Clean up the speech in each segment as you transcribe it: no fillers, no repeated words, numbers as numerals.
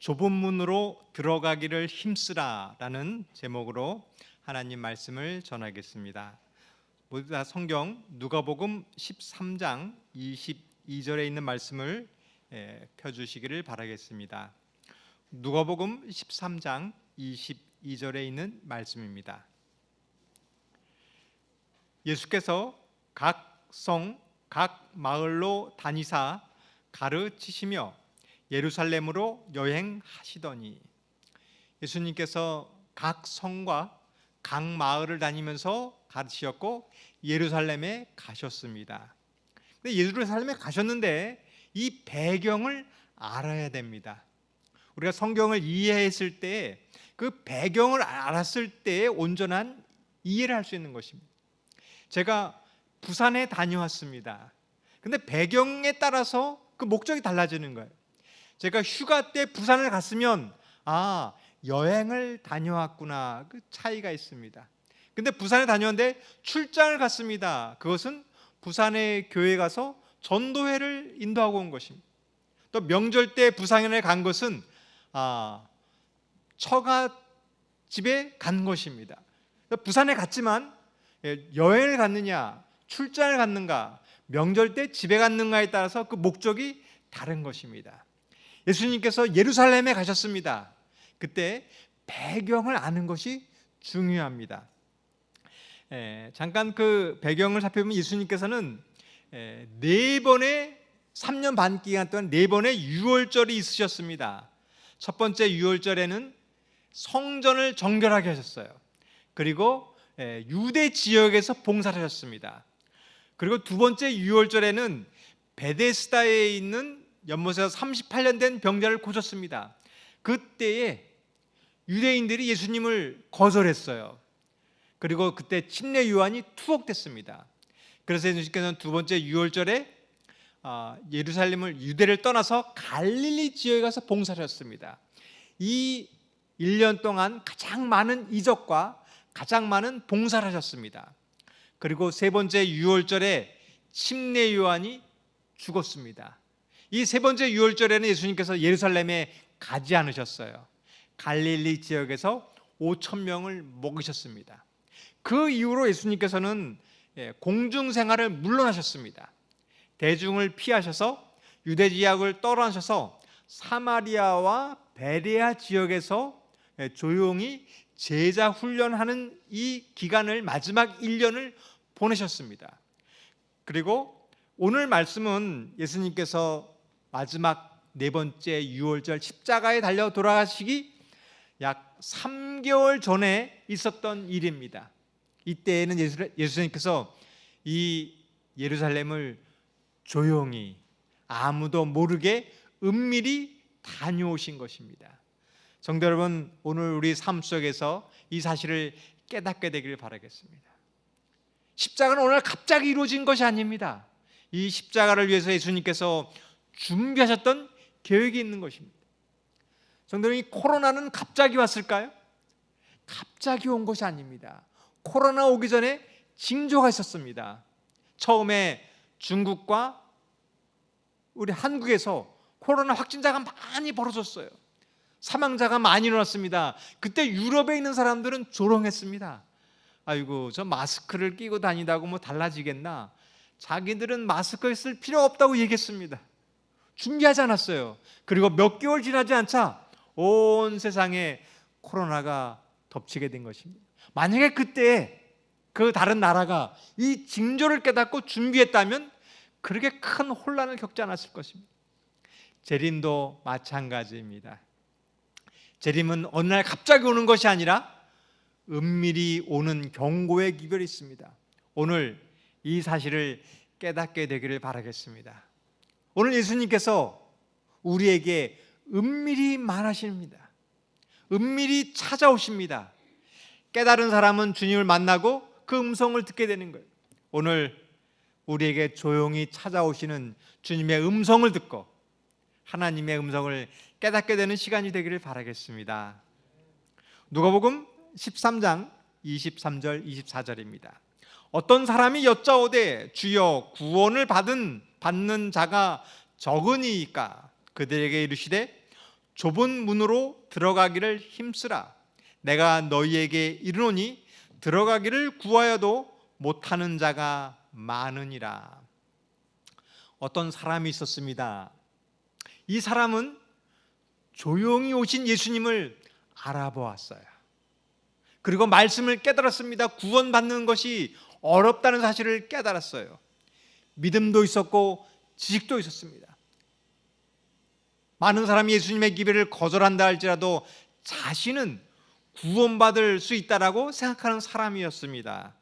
좁은 문으로 들어가기를 힘쓰라라는 제목으로 하나님 말씀을 전하겠습니다. 모두 다 성경 누가복음 13장 22절에 있는 말씀을 펴주시기를 바라겠습니다. 누가복음 13장 22절에 있는 말씀입니다. 예수께서 각 성, 각 마을로 다니사 가르치시며 예루살렘으로 여행하시더니, 예수님께서 각 성과 각 마을을 다니면서 가르치셨고 예루살렘에 가셨습니다. 근데 예루살렘에 가셨는데 이 배경을 알아야 됩니다. 우리가 성경을 이해했을 때 그 배경을 알았을 때의 온전한 이해를 할 수 있는 것입니다. 제가 부산에 다녀왔습니다. 근데 배경에 따라서 그 목적이 달라지는 거예요. 제가 휴가 때 부산을 갔으면 여행을 다녀왔구나, 그 차이가 있습니다. 근데 부산에 다녀왔는데 출장을 갔습니다. 그것은 부산의 교회 가서 전도회를 인도하고 온 것입니다. 또 명절 때 부산에 간 것은 처가집에 간 것입니다. 부산에 갔지만 여행을 갔느냐, 출장을 갔는가, 명절 때 집에 갔는가에 따라서 그 목적이 다른 것입니다. 예수님께서 예루살렘에 가셨습니다. 그때 배경을 아는 것이 중요합니다. 잠깐 그 배경을 살펴보면 예수님께서는 4번의 3년 반 기간 동안 4번의 유월절이 있으셨습니다. 첫 번째 유월절에는 성전을 정결하게 하셨어요. 그리고 유대 지역에서 봉사를 하셨습니다. 그리고 두 번째 유월절에는 베데스다에 있는 연못에서 38년 된 병자를 고쳤습니다. 그때에 유대인들이 예수님을 거절했어요. 그리고 그때 침례 요한이 투옥됐습니다. 그래서 예수님께서는 두 번째 유월절에 예루살렘을, 유대를 떠나서 갈릴리 지역에 가서 봉사를 했습니다. 이 1년 동안 가장 많은 이적과 가장 많은 봉사를 하셨습니다. 그리고 세 번째 유월절에 침례 요한이 죽었습니다. 이 세 번째 유월절에는 예수님께서 예루살렘에 가지 않으셨어요. 갈릴리 지역에서 5,000명을 먹이셨습니다. 그 이후로 예수님께서는 공중생활을 물러나셨습니다. 대중을 피하셔서 유대 지역을 떠나셔서 사마리아와 베레아 지역에서 조용히 제자 훈련하는 이 기간을, 마지막 1년을 보내셨습니다. 그리고 오늘 말씀은 예수님께서 마지막 4번째 유월절 십자가에 달려 돌아가시기 약 3개월 전에 있었던 일입니다. 이때에는 예수님께서 이 예루살렘을 조용히 아무도 모르게 은밀히 다녀오신 것입니다. 성도 여러분, 오늘 우리 삶 속에서 이 사실을 깨닫게 되기를 바라겠습니다. 십자가는 오늘 갑자기 이루어진 것이 아닙니다. 이 십자가를 위해서 예수님께서 준비하셨던 계획이 있는 것입니다. 성도 여러분, 이 코로나는 갑자기 왔을까요? 갑자기 온 것이 아닙니다. 코로나 오기 전에 징조가 있었습니다. 처음에 중국과 우리 한국에서 코로나 확진자가 많이 벌어졌어요. 사망자가 많이 일어났습니다. 그때 유럽에 있는 사람들은 조롱했습니다. 아이고, 저 마스크를 끼고 다니다고 뭐 달라지겠나? 자기들은 마스크 쓸 필요 없다고 얘기했습니다. 준비하지 않았어요. 그리고 몇 개월 지나지 않자 온 세상에 코로나가 덮치게 된 것입니다. 만약에 그때 그 다른 나라가 이 징조를 깨닫고 준비했다면 그렇게 큰 혼란을 겪지 않았을 것입니다. 재림도 마찬가지입니다. 재림은 어느 날 갑자기 오는 것이 아니라 은밀히 오는 경고의 기별이 있습니다. 오늘 이 사실을 깨닫게 되기를 바라겠습니다. 오늘 예수님께서 우리에게 은밀히 말하십니다. 은밀히 찾아오십니다. 깨달은 사람은 주님을 만나고 그 음성을 듣게 되는 거예요. 오늘 우리에게 조용히 찾아오시는 주님의 음성을 듣고 하나님의 음성을 깨닫게 되는 시간이 되기를 바라겠습니다. 누가복음 13장 23절 24절입니다. 어떤 사람이 여짜오되 주여 구원을 받는 자가 적으니까 그들에게 이르시되 좁은 문으로 들어가기를 힘쓰라. 내가 너희에게 이르노니 들어가기를 구하여도 못하는 자가 많으니라. 어떤 사람이 있었습니다. 이 사람은 조용히 오신 예수님을 알아보았어요. 그리고 말씀을 깨달았습니다. 구원받는 것이 어렵다는 사실을 깨달았어요. 믿음도 있었고 지식도 있었습니다. 많은 사람이 예수님의 기회를 거절한다 할지라도 자신은 구원받을 수 있다라고 생각하는 사람이었습니다.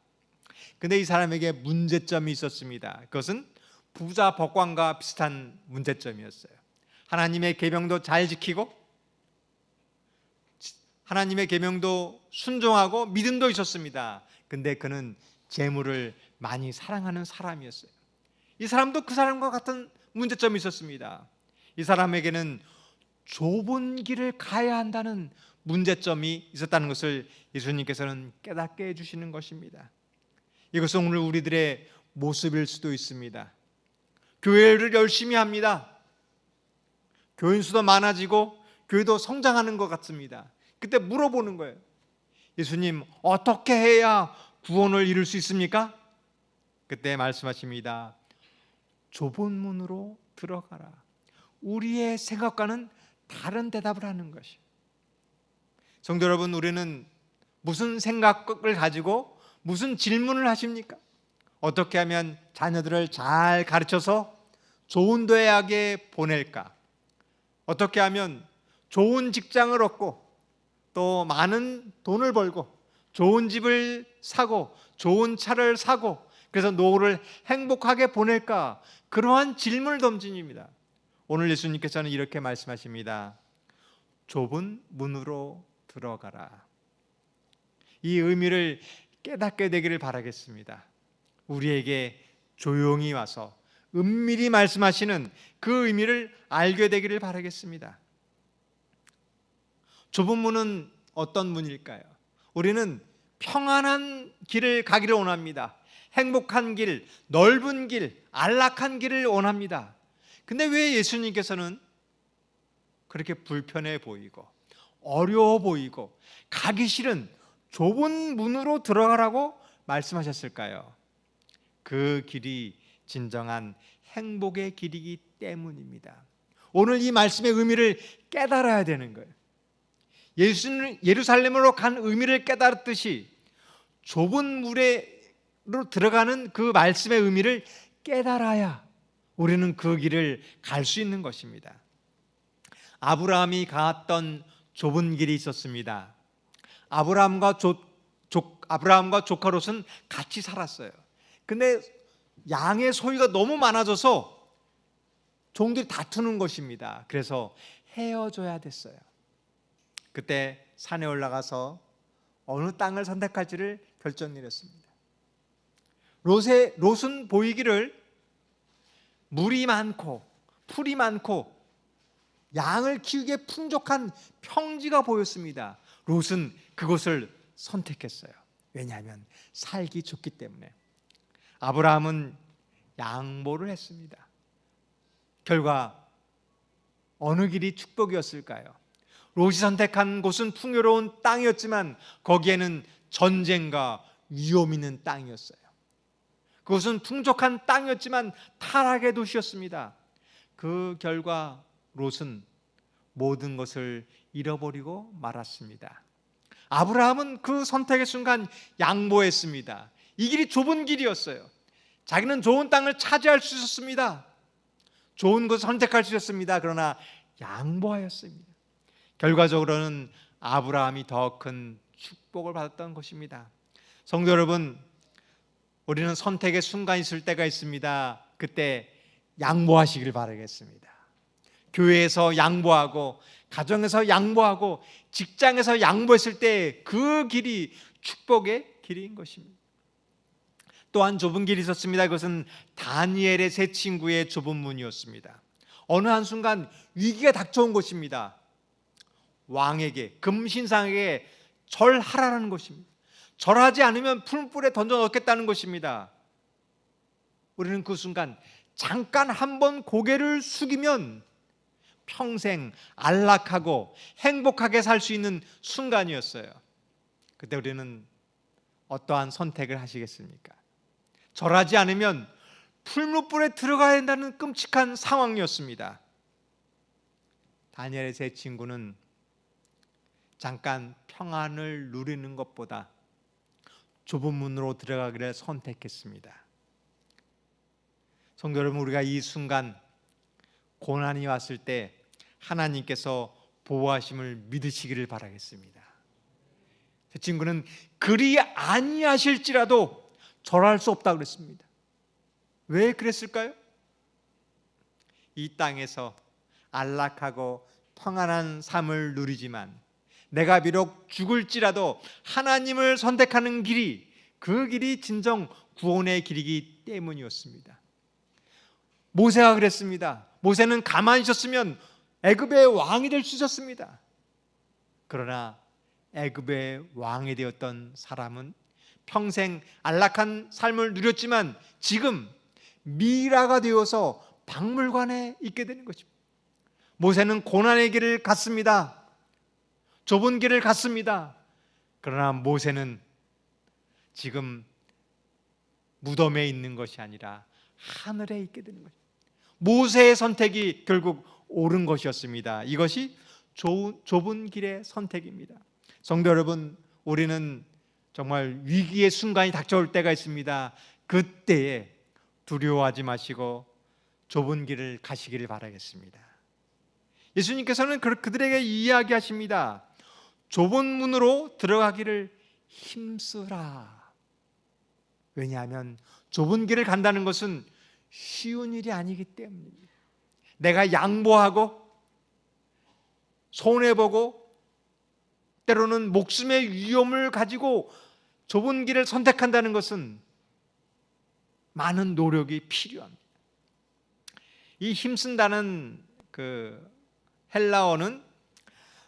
근데 이 사람에게 문제점이 있었습니다. 그것은 부자 법관과 비슷한 문제점이었어요. 하나님의 계명도 잘 지키고 하나님의 계명도 순종하고 믿음도 있었습니다. 근데 그는 재물을 많이 사랑하는 사람이었어요. 이 사람도 그 사람과 같은 문제점이 있었습니다. 이 사람에게는 좁은 길을 가야 한다는 문제점이 있었다는 것을 예수님께서는 깨닫게 해주시는 것입니다. 이것은 오늘 우리들의 모습일 수도 있습니다. 교회를 열심히 합니다. 교인 수도 많아지고 교회도 성장하는 것 같습니다. 그때 물어보는 거예요. 예수님, 어떻게 해야 구원을 이룰 수 있습니까? 그때 말씀하십니다. 좁은 문으로 들어가라. 우리의 생각과는 다른 대답을 하는 것이. 성도 여러분, 우리는 무슨 생각을 가지고 무슨 질문을 하십니까? 어떻게 하면 자녀들을 잘 가르쳐서 좋은 대학에 보낼까? 어떻게 하면 좋은 직장을 얻고 또 많은 돈을 벌고 좋은 집을 사고 좋은 차를 사고 그래서 노후를 행복하게 보낼까? 그러한 질문을 던집니다. 오늘 예수님께서는 이렇게 말씀하십니다. 좁은 문으로 들어가라. 이 의미를 깨닫게 되기를 바라겠습니다. 우리에게 조용히 와서 은밀히 말씀하시는 그 의미를 알게 되기를 바라겠습니다. 좁은 문은 어떤 문일까요? 우리는 평안한 길을 가기를 원합니다. 행복한 길, 넓은 길, 안락한 길을 원합니다. 근데 왜 예수님께서는 그렇게 불편해 보이고 어려워 보이고 가기 싫은 좁은 문으로 들어가라고 말씀하셨을까요? 그 길이 진정한 행복의 길이기 때문입니다. 오늘 이 말씀의 의미를 깨달아야 되는 거예요. 예수는 예루살렘으로 간 의미를 깨달았듯이 좁은 문으로 들어가는 그 말씀의 의미를 깨달아야 우리는 그 길을 갈 수 있는 것입니다. 아브라함이 갔던 좁은 길이 있었습니다. 아브라함과 조카 롯은 같이 살았어요. 근데 양의 소유가 너무 많아져서 종들이 다투는 것입니다. 그래서 헤어져야 됐어요. 그때 산에 올라가서 어느 땅을 선택할지를 결정내렸습니다. 롯은 보이기를 물이 많고 풀이 많고 양을 키우기에 풍족한 평지가 보였습니다. 롯은 그곳을 선택했어요. 왜냐하면 살기 좋기 때문에. 아브라함은 양보를 했습니다. 결과 어느 길이 축복이었을까요? 롯이 선택한 곳은 풍요로운 땅이었지만 거기에는 전쟁과 위험 있는 땅이었어요. 그것은 풍족한 땅이었지만 타락의 도시였습니다. 그 결과 롯은 모든 것을 잃어버리고 말았습니다. 아브라함은 그 선택의 순간 양보했습니다. 이 길이 좁은 길이었어요. 자기는 좋은 땅을 차지할 수 있었습니다. 좋은 것을 선택할 수 있었습니다. 그러나 양보하였습니다. 결과적으로는 아브라함이 더 큰 축복을 받았던 것입니다. 성도 여러분, 우리는 선택의 순간이 있을 때가 있습니다. 그때 양보하시길 바라겠습니다. 교회에서 양보하고 가정에서 양보하고 직장에서 양보했을 때 그 길이 축복의 길인 것입니다. 또한 좁은 길이 있었습니다. 그것은 다니엘의 세 친구의 좁은 문이었습니다. 어느 한순간 위기가 닥쳐온 것입니다. 왕에게, 금신상에게 절하라는 것입니다. 절하지 않으면 풀불에 던져 넣겠다는 것입니다. 우리는 그 순간 잠깐 한번 고개를 숙이면 평생 안락하고 행복하게 살 수 있는 순간이었어요. 그때 우리는 어떠한 선택을 하시겠습니까? 절하지 않으면 풀무불에 들어가야 한다는 끔찍한 상황이었습니다. 다니엘의 세 친구는 잠깐 평안을 누리는 것보다 좁은 문으로 들어가기를 선택했습니다. 성도 여러분, 우리가 이 순간 고난이 왔을 때 하나님께서 보호하심을 믿으시기를 바라겠습니다. 제 친구는 그리 아니하실지라도 절할 수 없다고 그랬습니다. 왜 그랬을까요? 이 땅에서 안락하고 평안한 삶을 누리지만 내가 비록 죽을지라도 하나님을 선택하는 길이, 그 길이 진정 구원의 길이기 때문이었습니다. 모세가 그랬습니다. 모세는 가만히 있었으면 애굽의 왕이 될 수 있었습니다. 그러나 애굽의 왕이 되었던 사람은 평생 안락한 삶을 누렸지만 지금 미라가 되어서 박물관에 있게 되는 것입니다. 모세는 고난의 길을 갔습니다. 좁은 길을 갔습니다. 그러나 모세는 지금 무덤에 있는 것이 아니라 하늘에 있게 되는 것입니다. 모세의 선택이 결국 옳은 것이었습니다. 이것이 좁은 길의 선택입니다. 성도 여러분, 우리는 정말 위기의 순간이 닥쳐올 때가 있습니다. 그때에 두려워하지 마시고 좁은 길을 가시기를 바라겠습니다. 예수님께서는 그들에게 이야기하십니다. 좁은 문으로 들어가기를 힘쓰라. 왜냐하면 좁은 길을 간다는 것은 쉬운 일이 아니기 때문입니다. 내가 양보하고 손해보고 때로는 목숨의 위험을 가지고 좁은 길을 선택한다는 것은 많은 노력이 필요합니다. 이 힘쓴다는 그 헬라어는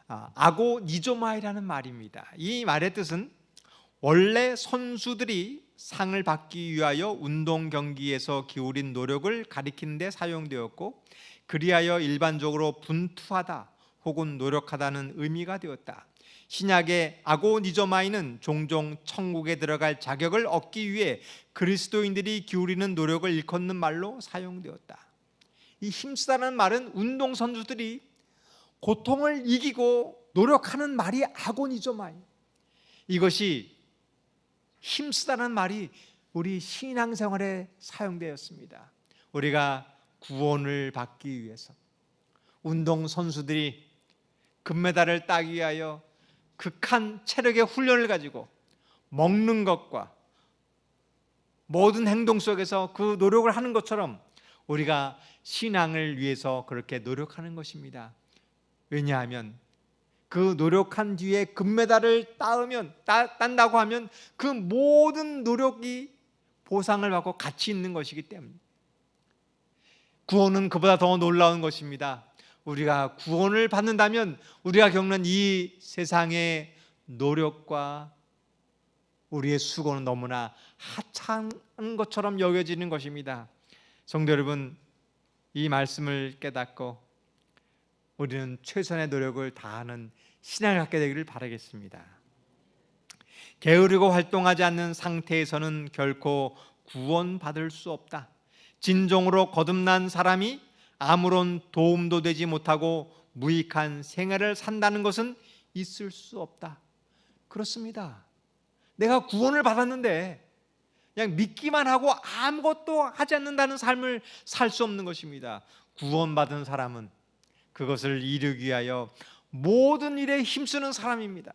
아고니조마이라는 말입니다. 이 말의 뜻은 원래 선수들이 상을 받기 위하여 운동 경기에서 기울인 노력을 가리키는 데 사용되었고, 그리하여 일반적으로 분투하다 혹은 노력하다는 의미가 되었다. 신약의 아고니조마이는 종종 천국에 들어갈 자격을 얻기 위해 그리스도인들이 기울이는 노력을 일컫는 말로 사용되었다. 이 힘쓰다는 말은 운동선수들이 고통을 이기고 노력하는 말이 아고니조마이. 이것이 힘쓰다는 말이 우리 신앙생활에 사용되었습니다. 우리가 구원을 받기 위해서 운동선수들이 금메달을 따기 위하여 극한 체력의 훈련을 가지고 먹는 것과 모든 행동 속에서 그 노력을 하는 것처럼 우리가 신앙을 위해서 그렇게 노력하는 것입니다. 왜냐하면 그 노력한 뒤에 금메달을 딴다고 하면 그 모든 노력이 보상을 받고 가치 있는 것이기 때문입니다. 구원은 그보다 더 놀라운 것입니다. 우리가 구원을 받는다면 우리가 겪는 이 세상의 노력과 우리의 수고는 너무나 하찮은 것처럼 여겨지는 것입니다. 성도 여러분, 이 말씀을 깨닫고 우리는 최선의 노력을 다하는 신앙을 갖게 되기를 바라겠습니다. 게으르고 활동하지 않는 상태에서는 결코 구원받을 수 없다. 진정으로 거듭난 사람이 아무런 도움도 되지 못하고 무익한 생활을 산다는 것은 있을 수 없다. 그렇습니다. 내가 구원을 받았는데 그냥 믿기만 하고 아무것도 하지 않는다는 삶을 살 수 없는 것입니다. 구원받은 사람은 그것을 이루기 위하여 모든 일에 힘쓰는 사람입니다.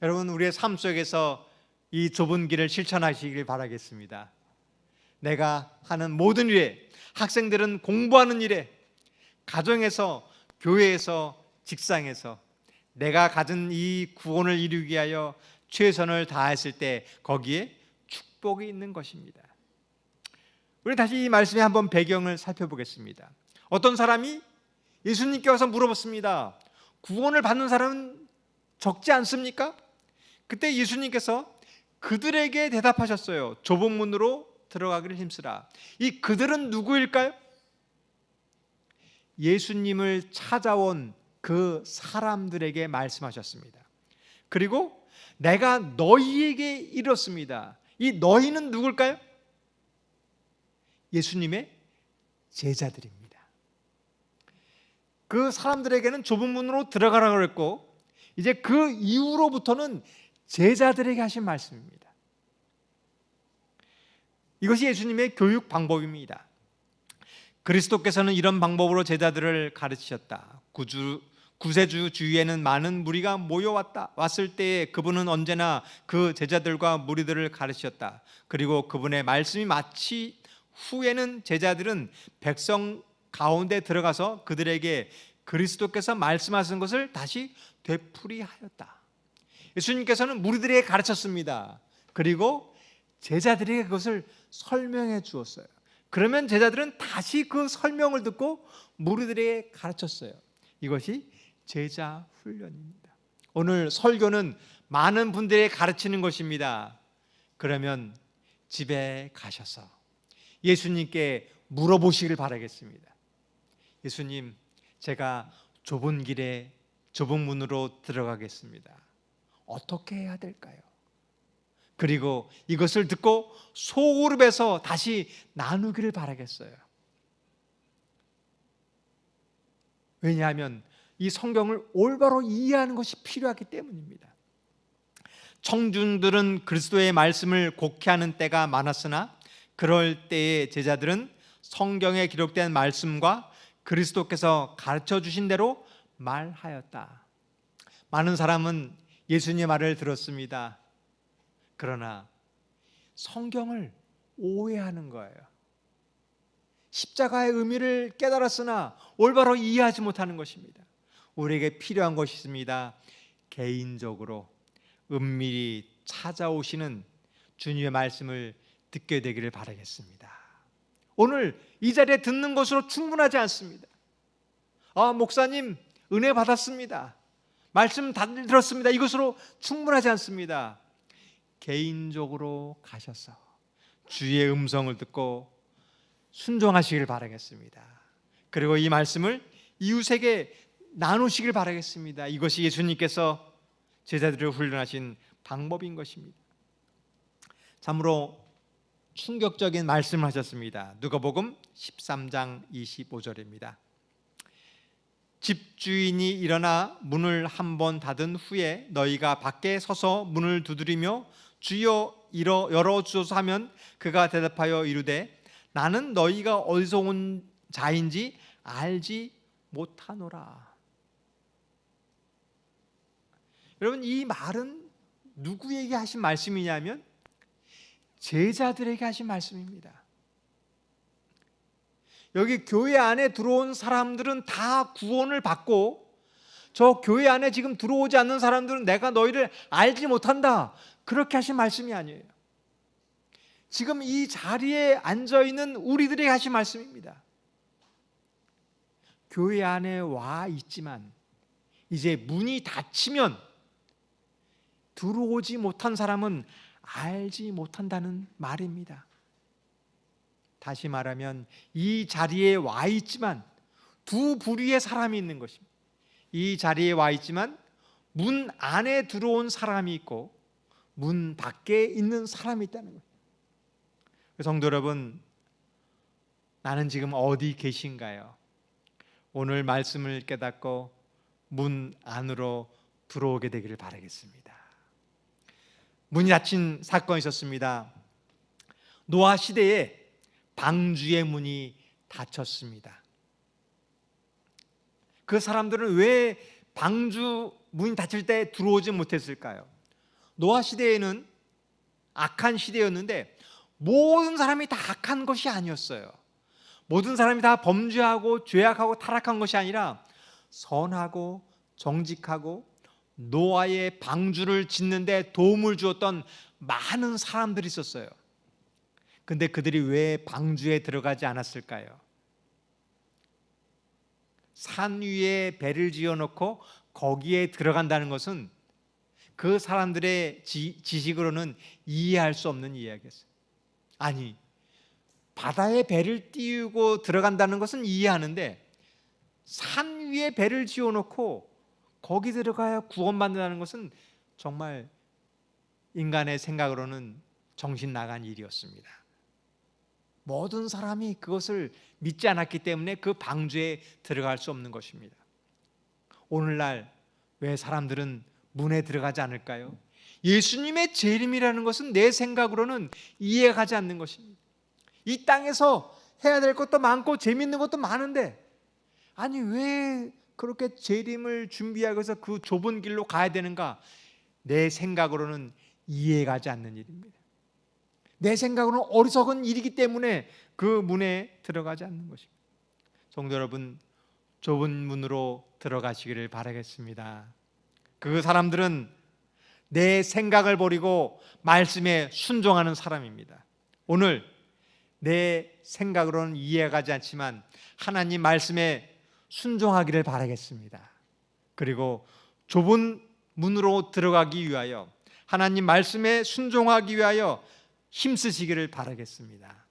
여러분, 우리의 삶 속에서 이 좁은 길을 실천하시길 바라겠습니다. 내가 하는 모든 일에, 학생들은 공부하는 일에, 가정에서, 교회에서, 직장에서 내가 가진 이 구원을 이루기 위하여 최선을 다했을 때 거기에 축복이 있는 것입니다. 우리 다시 이 말씀의 한번 배경을 살펴보겠습니다. 어떤 사람이 예수님께 와서 물어봤습니다. 구원을 받는 사람은 적지 않습니까? 그때 예수님께서 그들에게 대답하셨어요. 좁은 문으로 들어가기를 힘쓰라. 이 그들은 누구일까요? 예수님을 찾아온 그 사람들에게 말씀하셨습니다. 그리고 내가 너희에게 이렇습니다. 이 너희는 누굴까요? 예수님의 제자들입니다. 그 사람들에게는 좁은 문으로 들어가라고 그랬고, 이제 그 이후로부터는 제자들에게 하신 말씀입니다. 이것이 예수님의 교육 방법입니다. 그리스도께서는 이런 방법으로 제자들을 가르치셨다. 구세주 주위에는 많은 무리가 왔을 때에 그분은 언제나 그 제자들과 무리들을 가르치셨다. 그리고 그분의 말씀이 마치 후에는 제자들은 백성 가운데 들어가서 그들에게 그리스도께서 말씀하신 것을 다시 되풀이하였다. 예수님께서는 무리들에게 가르쳤습니다. 그리고 제자들에게 그것을 설명해 주었어요. 그러면 제자들은 다시 그 설명을 듣고 무리들에게 가르쳤어요. 이것이 제자 훈련입니다. 오늘 설교는 많은 분들에게 가르치는 것입니다. 그러면 집에 가셔서 예수님께 물어보시길 바라겠습니다. 예수님, 제가 좁은 길에 좁은 문으로 들어가겠습니다. 어떻게 해야 될까요? 그리고 이것을 듣고 소그룹에서 다시 나누기를 바라겠어요. 왜냐하면 이 성경을 올바로 이해하는 것이 필요하기 때문입니다. 청중들은 그리스도의 말씀을 곡해하는 때가 많았으나 그럴 때의 제자들은 성경에 기록된 말씀과 그리스도께서 가르쳐 주신 대로 말하였다. 많은 사람은 예수님의 말을 들었습니다. 그러나 성경을 오해하는 거예요. 십자가의 의미를 깨달았으나 올바로 이해하지 못하는 것입니다. 우리에게 필요한 것이 있습니다. 개인적으로 은밀히 찾아오시는 주님의 말씀을 듣게 되기를 바라겠습니다. 오늘 이 자리에 듣는 것으로 충분하지 않습니다. 목사님 은혜 받았습니다. 말씀 다 들었습니다. 이것으로 충분하지 않습니다. 개인적으로 가셔서 주의 음성을 듣고 순종하시길 바라겠습니다. 그리고 이 말씀을 이웃에게 나누시길 바라겠습니다. 이것이 예수님께서 제자들을 훈련하신 방법인 것입니다. 참으로 충격적인 말씀을 하셨습니다. 누가복음 13장 25절입니다. 집주인이 일어나 문을 한 번 닫은 후에 너희가 밖에 서서 문을 두드리며 주여 열어주소서 하면 그가 대답하여 이르되 나는 너희가 어디서 온 자인지 알지 못하노라. 여러분, 이 말은 누구에게 하신 말씀이냐면 제자들에게 하신 말씀입니다. 여기 교회 안에 들어온 사람들은 다 구원을 받고 저 교회 안에 지금 들어오지 않는 사람들은 내가 너희를 알지 못한다, 그렇게 하신 말씀이 아니에요. 지금 이 자리에 앉아있는 우리들에게 하신 말씀입니다. 교회 안에 와 있지만 이제 문이 닫히면 들어오지 못한 사람은 알지 못한다는 말입니다. 다시 말하면 이 자리에 와 있지만 두 부류의 사람이 있는 것입니다. 이 자리에 와 있지만 문 안에 들어온 사람이 있고 문 밖에 있는 사람이 있다는 거예요. 성도 여러분, 나는 지금 어디 계신가요? 오늘 말씀을 깨닫고 문 안으로 들어오게 되기를 바라겠습니다. 문이 닫힌 사건이 있었습니다. 노아 시대에 방주의 문이 닫혔습니다. 그 사람들은 왜 방주 문이 닫힐 때 들어오지 못했을까요? 노아 시대에는 악한 시대였는데 모든 사람이 다 악한 것이 아니었어요. 모든 사람이 다 범죄하고 죄악하고 타락한 것이 아니라 선하고 정직하고 노아의 방주를 짓는데 도움을 주었던 많은 사람들이 있었어요. 근데 그들이 왜 방주에 들어가지 않았을까요? 산 위에 배를 지어놓고 거기에 들어간다는 것은 그 사람들의 지식으로는 이해할 수 없는 이야기였어요. 아니, 바다에 배를 띄우고 들어간다는 것은 이해하는데 산 위에 배를 지어놓고 거기 들어가야 구원받는다는 것은 정말 인간의 생각으로는 정신 나간 일이었습니다. 모든 사람이 그것을 믿지 않았기 때문에 그 방주에 들어갈 수 없는 것입니다. 오늘날 왜 사람들은 문에 들어가지 않을까요? 예수님의 재림이라는 것은 내 생각으로는 이해가 가지 않는 것입니다. 이 땅에서 해야 될 것도 많고 재밌는 것도 많은데, 아니 왜 그렇게 재림을 준비하기 위해서 그 좁은 길로 가야 되는가? 내 생각으로는 이해가 가지 않는 일입니다. 내 생각으로는 어리석은 일이기 때문에 그 문에 들어가지 않는 것입니다. 성도 여러분, 좁은 문으로 들어가시기를 바라겠습니다. 그 사람들은 내 생각을 버리고 말씀에 순종하는 사람입니다. 오늘 내 생각으로는 이해가 가지 않지만 하나님 말씀에 순종하기를 바라겠습니다. 그리고 좁은 문으로 들어가기 위하여, 하나님 말씀에 순종하기 위하여 힘쓰시기를 바라겠습니다.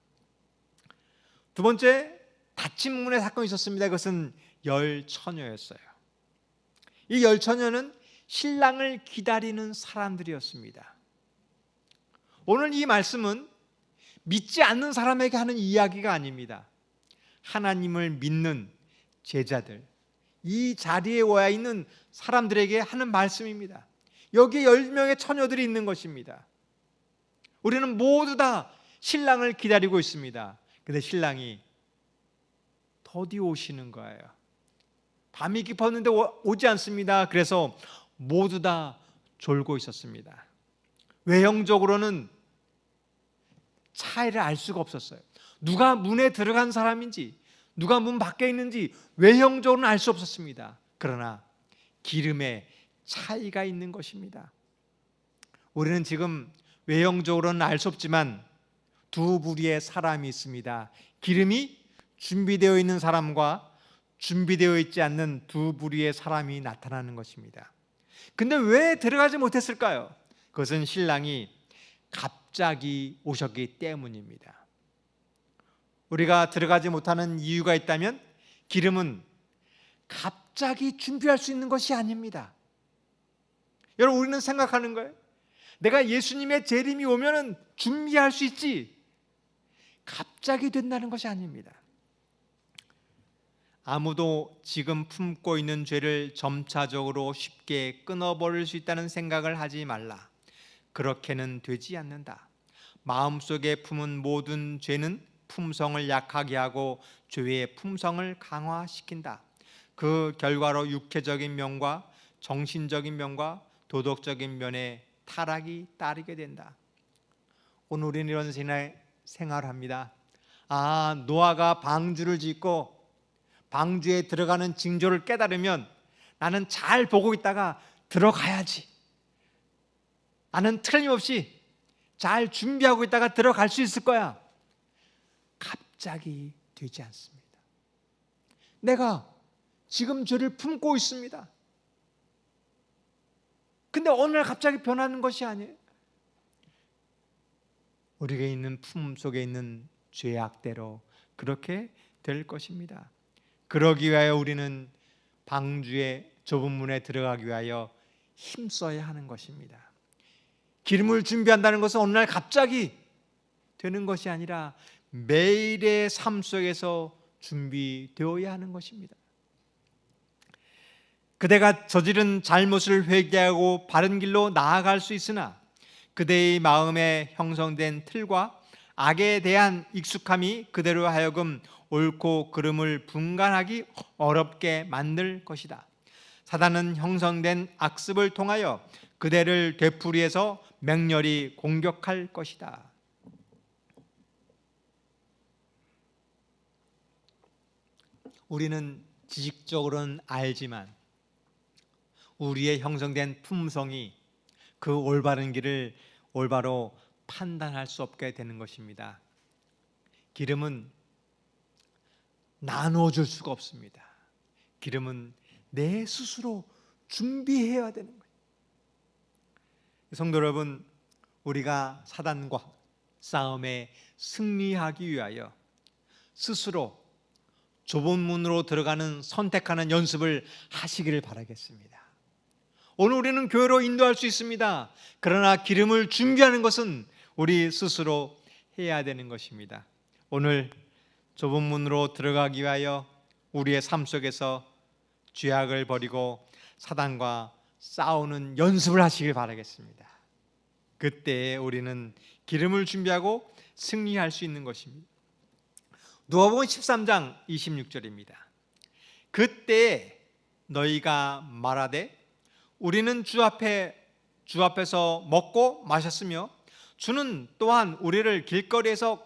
두 번째, 닫힌 문의 사건이 있었습니다. 그것은 열처녀였어요. 이 열처녀는 신랑을 기다리는 사람들이었습니다. 오늘 이 말씀은 믿지 않는 사람에게 하는 이야기가 아닙니다. 하나님을 믿는 제자들, 이 자리에 와 있는 사람들에게 하는 말씀입니다. 여기에 10명의 처녀들이 있는 것입니다. 우리는 모두 다 신랑을 기다리고 있습니다. 근데 신랑이 더디 오시는 거예요. 밤이 깊었는데 오지 않습니다. 그래서 모두 다 졸고 있었습니다. 외형적으로는 차이를 알 수가 없었어요. 누가 문에 들어간 사람인지, 누가 문 밖에 있는지 외형적으로는 알 수 없었습니다. 그러나 기름에 차이가 있는 것입니다. 우리는 지금 외형적으로는 알 수 없지만 두 부류의 사람이 있습니다. 기름이 준비되어 있는 사람과 준비되어 있지 않는 두 부류의 사람이 나타나는 것입니다. 근데 왜 들어가지 못했을까요? 그것은 신랑이 갑자기 오셨기 때문입니다. 우리가 들어가지 못하는 이유가 있다면 기름은 갑자기 준비할 수 있는 것이 아닙니다. 여러분, 우리는 생각하는 거예요. 내가 예수님의 재림이 오면은 준비할 수 있지. 갑자기 된다는 것이 아닙니다. 아무도 지금 품고 있는 죄를 점차적으로 쉽게 끊어버릴 수 있다는 생각을 하지 말라. 그렇게는 되지 않는다. 마음속에 품은 모든 죄는 품성을 약하게 하고 죄의 품성을 강화시킨다. 그 결과로 육체적인 면과 정신적인 면과 도덕적인 면에 타락이 따르게 된다. 오늘 우리는 이런 생활을 합니다. 노아가 방주를 짓고 방주에 들어가는 징조를 깨달으면 나는 잘 보고 있다가 들어가야지. 나는 틀림없이 잘 준비하고 있다가 들어갈 수 있을 거야. 갑자기 되지 않습니다. 내가 지금 죄를 품고 있습니다. 근데 어느 날 갑자기 변하는 것이 아니에요. 우리가 있는 품 속에 있는 죄악대로 그렇게 될 것입니다. 그러기 위하여 우리는 방주의 좁은 문에 들어가기 위하여 힘써야 하는 것입니다. 기름을 준비한다는 것은 어느 날 갑자기 되는 것이 아니라 매일의 삶 속에서 준비되어야 하는 것입니다. 그대가 저지른 잘못을 회개하고 바른 길로 나아갈 수 있으나 그대의 마음에 형성된 틀과 악에 대한 익숙함이 그대로 하여금 옳고 그름을 분간하기 어렵게 만들 것이다. 사단은 형성된 악습을 통하여 그대를 되풀이해서 맹렬히 공격할 것이다. 우리는 지식적으로는 알지만 우리의 형성된 품성이 그 올바른 길을 올바로 판단할 수 없게 되는 것입니다. 기름은 나눠줄 수가 없습니다. 기름은 내 스스로 준비해야 되는 거예요. 성도 여러분, 우리가 사단과 싸움에 승리하기 위하여 스스로 좁은 문으로 들어가는 선택하는 연습을 하시기를 바라겠습니다. 오늘 우리는 교회로 인도할 수 있습니다. 그러나 기름을 준비하는 것은 우리 스스로 해야 되는 것입니다. 오늘 좁은 문으로 들어가기 위하여 우리의 삶 속에서 죄악을 버리고 사단과 싸우는 연습을 하시길 바라겠습니다. 그때 우리는 기름을 준비하고 승리할 수 있는 것입니다. 누가복음 13장 26절입니다. 그때 너희가 말하되 우리는 주 앞에서 먹고 마셨으며 주는 또한 우리를 길거리에서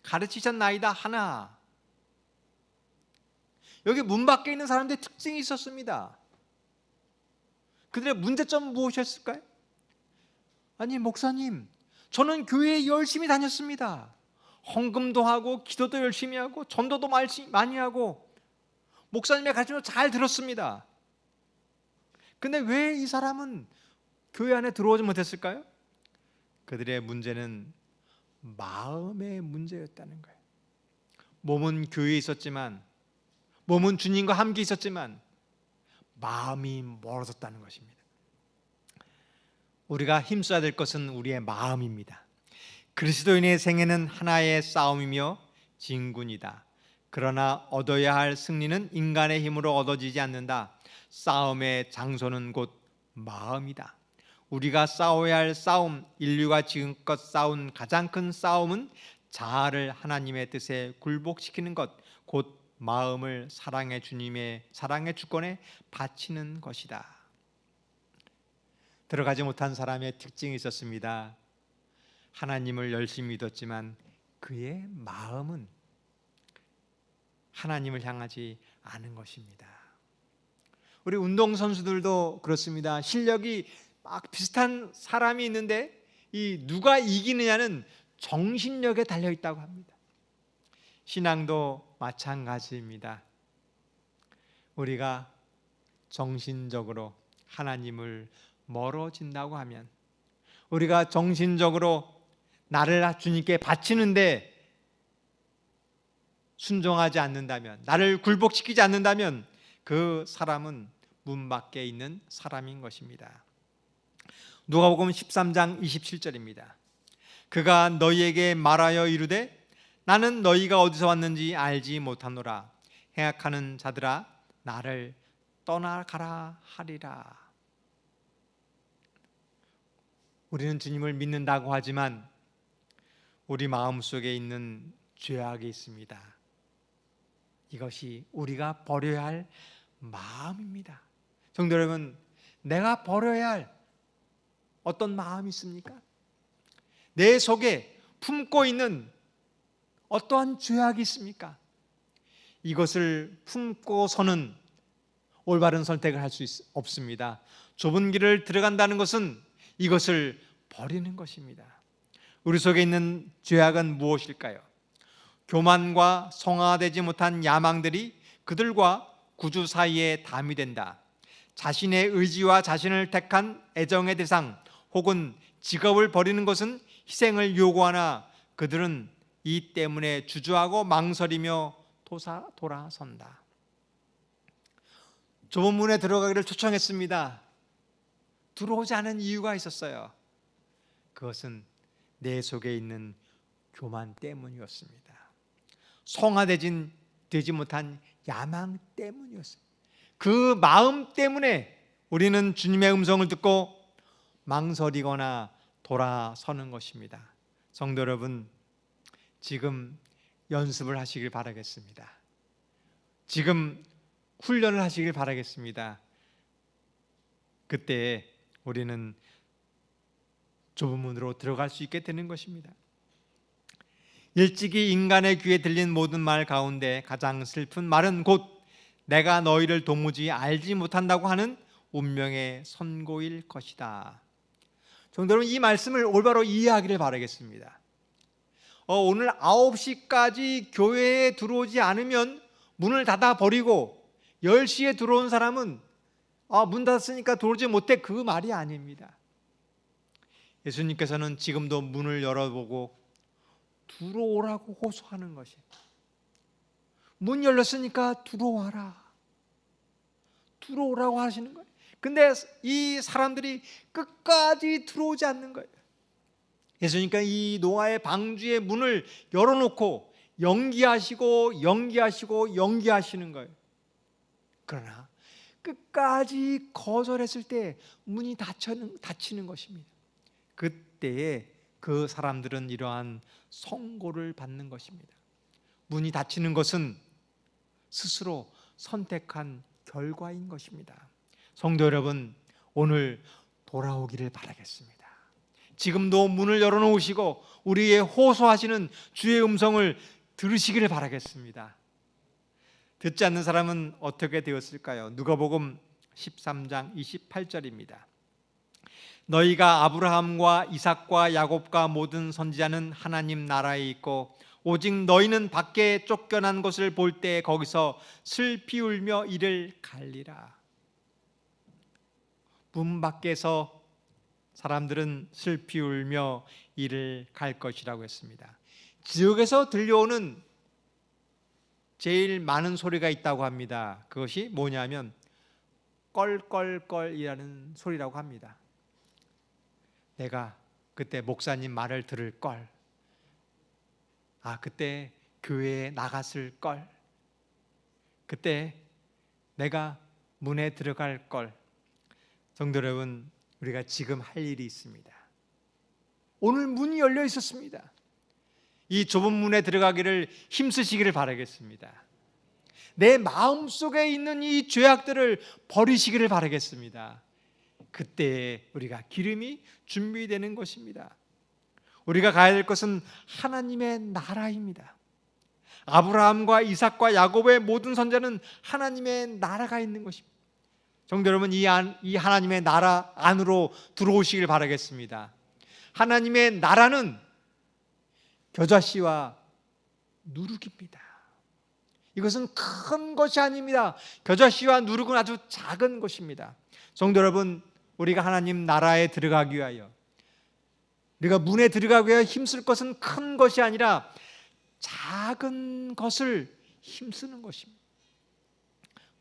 가르치셨나이다 하나. 여기 문 밖에 있는 사람들의 특징이 있었습니다. 그들의 문제점은 무엇이었을까요? 아니, 목사님, 저는 교회에 열심히 다녔습니다. 헌금도 하고 기도도 열심히 하고 전도도 많이 하고 목사님의 가르침도 잘 들었습니다. 근데 왜 이 사람은 교회 안에 들어오지 못했을까요? 그들의 문제는 마음의 문제였다는 거예요. 몸은 교회에 있었지만, 몸은 주님과 함께 있었지만 마음이 멀어졌다는 것입니다. 우리가 힘써야 될 것은 우리의 마음입니다. 그리스도인의 생애는 하나의 싸움이며 진군이다. 그러나 얻어야 할 승리는 인간의 힘으로 얻어지지 않는다. 싸움의 장소는 곧 마음이다. 우리가 싸워야 할 싸움, 인류가 지금껏 싸운 가장 큰 싸움은 자아를 하나님의 뜻에 굴복시키는 것, 곧 마음을 사랑의 주권에 바치는 것이다. 들어가지 못한 사람의 특징이 있었습니다. 하나님을 열심히 믿었지만 그의 마음은 하나님을 향하지 않은 것입니다. 우리 운동선수들도 그렇습니다. 실력이 막 비슷한 사람이 있는데 이 누가 이기느냐는 정신력에 달려 있다고 합니다. 신앙도 마찬가지입니다. 우리가 정신적으로 하나님을 멀어진다고 하면, 우리가 정신적으로 나를 주님께 바치는데 순종하지 않는다면, 나를 굴복시키지 않는다면 그 사람은 문 밖에 있는 사람인 것입니다. 누가복음 13장 27절입니다. 그가 너희에게 말하여 이르되 나는 너희가 어디서 왔는지 알지 못하노라. 행악하는 자들아 나를 떠나가라 하리라. 우리는 주님을 믿는다고 하지만 우리 마음속에 있는 죄악이 있습니다. 이것이 우리가 버려야 할 마음입니다. 성도 여러분, 내가 버려야 할 어떤 마음이 있습니까? 내 속에 품고 있는 어떠한 죄악이 있습니까? 이것을 품고서는 올바른 선택을 할 수 없습니다. 좁은 길을 들어간다는 것은 이것을 버리는 것입니다. 우리 속에 있는 죄악은 무엇일까요? 교만과 성화되지 못한 야망들이 그들과 구주 사이에 담이 된다. 자신의 의지와 자신을 택한 애정의 대상 혹은 직업을 버리는 것은 희생을 요구하나 그들은 이 때문에 주저하고 망설이며 돌아선다. 좁은 문에 들어가기를 초청했습니다. 들어오지 않은 이유가 있었어요. 그것은 내 속에 있는 교만 때문이었습니다. 성화되지 못한 야망 때문이었어요. 그 마음 때문에 우리는 주님의 음성을 듣고 망설이거나 돌아서는 것입니다. 성도 여러분, 지금 연습을 하시길 바라겠습니다. 지금 훈련을 하시길 바라겠습니다. 그때 우리는 좁은 문으로 들어갈 수 있게 되는 것입니다. 일찍이 인간의 귀에 들린 모든 말 가운데 가장 슬픈 말은 곧 내가 너희를 도무지 알지 못한다고 하는 운명의 선고일 것이다. 성도 여러분, 이 말씀을 올바로 이해하기를 바라겠습니다. 오늘 9시까지 교회에 들어오지 않으면 문을 닫아버리고 10시에 들어온 사람은 문 닫았으니까 들어오지 못해, 그 말이 아닙니다. 예수님께서는 지금도 문을 열어보고 들어오라고 호소하는 것이, 문 열렸으니까 들어와라. 들어오라고 하시는 거예요. 근데 이 사람들이 끝까지 들어오지 않는 거예요. 그러니까 이 노아의 방주의 문을 열어놓고 연기하시는 거예요. 그러나 끝까지 거절했을 때 문이 닫히는 것입니다. 그때에 그 사람들은 이러한 선고를 받는 것입니다. 문이 닫히는 것은 스스로 선택한 결과인 것입니다. 성도 여러분, 오늘 돌아오기를 바라겠습니다. 지금도 문을 열어놓으시고 우리의 호소하시는 주의 음성을 들으시기를 바라겠습니다. 듣지 않는 사람은 어떻게 되었을까요? 누가복음 13장 28절입니다. 너희가 아브라함과 이삭과 야곱과 모든 선지자는 하나님 나라에 있고 오직 너희는 밖에 쫓겨난 것을 볼 때 거기서 슬피 울며 이를 갈리라. 문 밖에서 사람들은 슬피 울며 이를 갈 것이라고 했습니다. 지옥에서 들려오는 제일 많은 소리가 있다고 합니다. 그것이 뭐냐면 껄껄껄이라는 소리라고 합니다. 내가 그때 목사님 말을 들을 걸, 그때 교회에 나갔을 걸, 그때 내가 문에 들어갈 걸. 성도 여러분, 우리가 지금 할 일이 있습니다. 오늘 문이 열려 있었습니다. 이 좁은 문에 들어가기를 힘쓰시기를 바라겠습니다. 내 마음속에 있는 이 죄악들을 버리시기를 바라겠습니다. 그때 우리가 기름이 준비되는 것입니다. 우리가 가야 될 것은 하나님의 나라입니다. 아브라함과 이삭과 야곱의 모든 선자는 하나님의 나라가 있는 것입니다. 성도 여러분, 이 하나님의 나라 안으로 들어오시길 바라겠습니다. 하나님의 나라는 겨자씨와 누룩입니다. 이것은 큰 것이 아닙니다. 겨자씨와 누룩은 아주 작은 것입니다. 성도 여러분, 우리가 하나님 나라에 들어가기 위하여, 우리가 문에 들어가기 위하여 힘쓸 것은 큰 것이 아니라 작은 것을 힘쓰는 것입니다.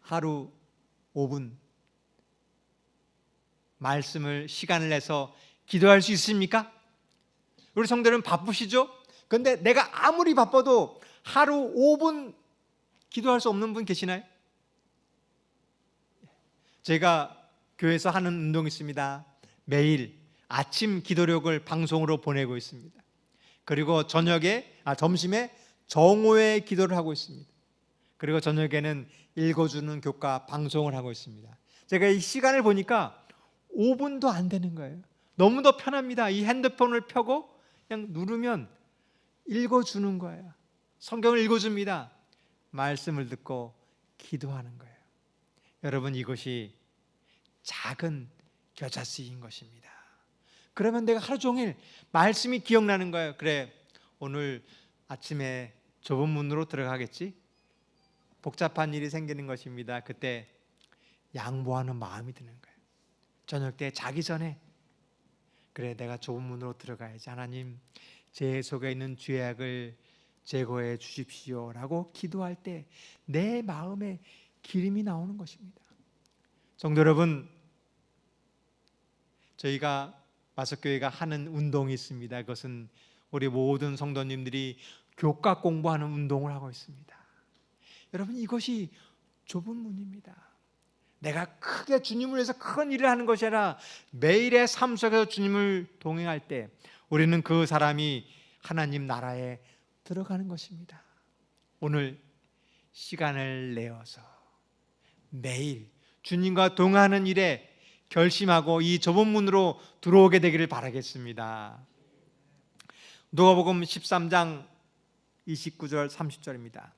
하루 5분 말씀을 시간을 내서 기도할 수 있습니까? 우리 성도들은 바쁘시죠? 그런데 내가 아무리 바빠도 하루 5분 기도할 수 없는 분 계시나요? 제가 교회에서 하는 운동이 있습니다. 매일 아침 기도력을 방송으로 보내고 있습니다. 그리고 점심에 정오에 기도를 하고 있습니다. 그리고 저녁에는 읽어주는 교과 방송을 하고 있습니다. 제가 이 시간을 보니까 5분도 안 되는 거예요. 너무도 편합니다. 이 핸드폰을 펴고 그냥 누르면 읽어주는 거예요. 성경을 읽어줍니다. 말씀을 듣고 기도하는 거예요. 여러분, 이것이 작은 겨자씨인 것입니다. 그러면 내가 하루 종일 말씀이 기억나는 거예요. 그래, 오늘 아침에 좁은 문으로 들어가겠지? 복잡한 일이 생기는 것입니다. 그때 양보하는 마음이 드는 거예요. 저녁 때 자기 전에 그래, 내가 좁은 문으로 들어가야지. 하나님, 제 속에 있는 죄악을 제거해 주십시오 라고 기도할 때 내 마음에 기름이 나오는 것입니다. 성도 여러분, 저희가 마석교회가 하는 운동이 있습니다. 그것은 우리 모든 성도님들이 교과 공부하는 운동을 하고 있습니다. 여러분, 이것이 좁은 문입니다. 내가 크게 주님을 위해서 큰 일을 하는 것이 아니라 매일의 삶 속에서 주님을 동행할 때 우리는 그 사람이 하나님 나라에 들어가는 것입니다. 오늘 시간을 내어서 매일 주님과 동행하는 일에 결심하고 이 좁은 문으로 들어오게 되기를 바라겠습니다. 누가복음 13장 29절 30절입니다.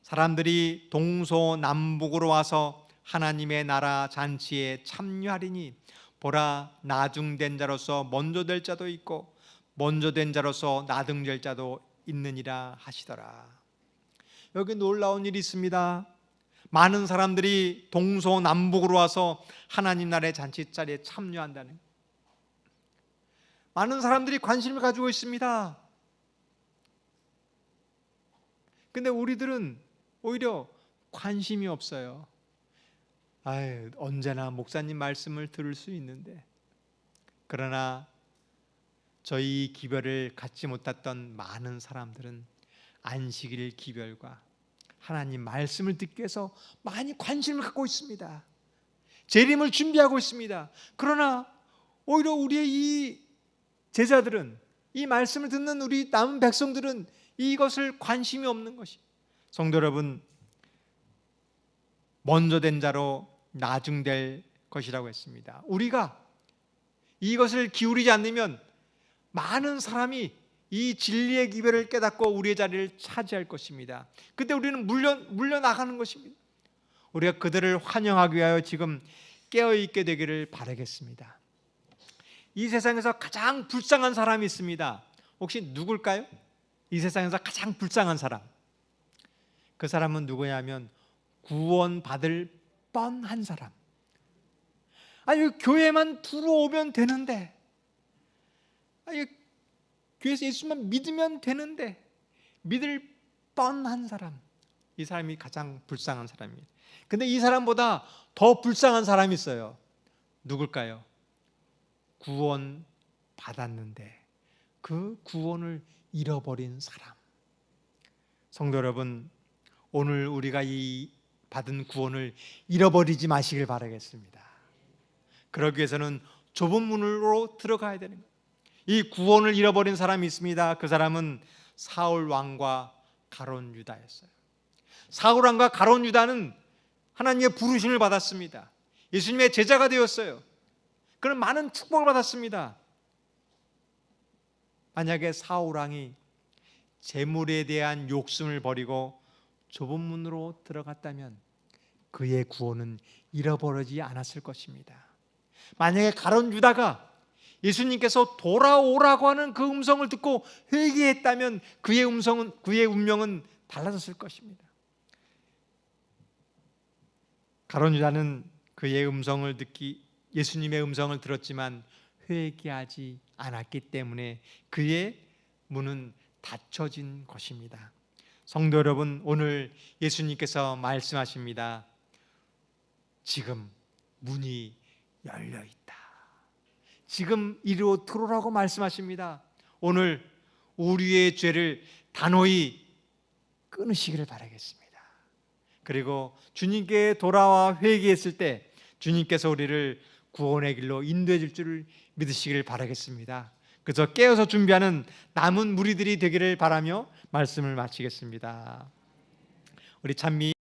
사람들이 동서남북으로 와서 하나님의 나라 잔치에 참여하리니 보라, 나중된 자로서 먼저 될 자도 있고 먼저 된 자로서 나중될 자도 있느니라 하시더라. 여기 놀라운 일이 있습니다. 많은 사람들이 동서남북으로 와서 하나님 나라의 잔치 자리에 참여한다는, 많은 사람들이 관심을 가지고 있습니다. 근데 우리들은 오히려 관심이 없어요. 언제나 목사님 말씀을 들을 수 있는데. 그러나 저희 기별을 갖지 못했던 많은 사람들은 안식일 기별과 하나님 말씀을 듣기 위해서 많이 관심을 갖고 있습니다. 재림을 준비하고 있습니다. 그러나 오히려 우리의 이 제자들은, 이 말씀을 듣는 우리 남은 백성들은 이것을 관심이 없는 것이. 성도 여러분, 먼저 된 자로 나중될 것이라고 했습니다. 우리가 이것을 기울이지 않으면 많은 사람이 이 진리의 기별을 깨닫고 우리의 자리를 차지할 것입니다. 그때 우리는 물려나가는 것입니다. 우리가 그들을 환영하기 위하여 지금 깨어있게 되기를 바라겠습니다. 이 세상에서 가장 불쌍한 사람이 있습니다. 혹시 누굴까요? 이 세상에서 가장 불쌍한 사람. 그 사람은 누구냐면 구원받을 뻔한 사람. 교회만 들어오면 되는데, 교회에서 예수만 믿으면 되는데, 믿을 뻔한 사람. 이 사람이 가장 불쌍한 사람입니다. 근데 이 사람보다 더 불쌍한 사람이 있어요. 누굴까요? 구원 받았는데 그 구원을 잃어버린 사람. 성도 여러분, 오늘 우리가 이 받은 구원을 잃어버리지 마시길 바라겠습니다. 그러기 위해서는 좁은 문으로 들어가야 되는 거예요. 이 구원을 잃어버린 사람이 있습니다. 그 사람은 사울 왕과 가룟 유다였어요. 사울 왕과 가룟 유다는 하나님의 부르심을 받았습니다. 예수님의 제자가 되었어요. 그는 많은 축복을 받았습니다. 만약에 사울 왕이 재물에 대한 욕심을 버리고 좁은 문으로 들어갔다면 그의 구원은 잃어버리지 않았을 것입니다. 만약에 가룟 유다가 예수님께서 돌아오라고 하는 그 음성을 듣고 회개했다면 그의 운명은 달라졌을 것입니다. 가룟 유다는 그의 음성을 듣기, 예수님의 음성을 들었지만 회개하지 않았기 때문에 그의 문은 닫혀진 것입니다. 성도 여러분, 오늘 예수님께서 말씀하십니다. 지금 문이 열려 있다. 지금 이리로 들어오라고 말씀하십니다. 오늘 우리의 죄를 단호히 끊으시기를 바라겠습니다. 그리고 주님께 돌아와 회개했을 때 주님께서 우리를 구원의 길로 인도해 줄 줄을 믿으시기를 바라겠습니다. 그래서 깨어서 준비하는 남은 무리들이 되기를 바라며 말씀을 마치겠습니다. 우리 찬미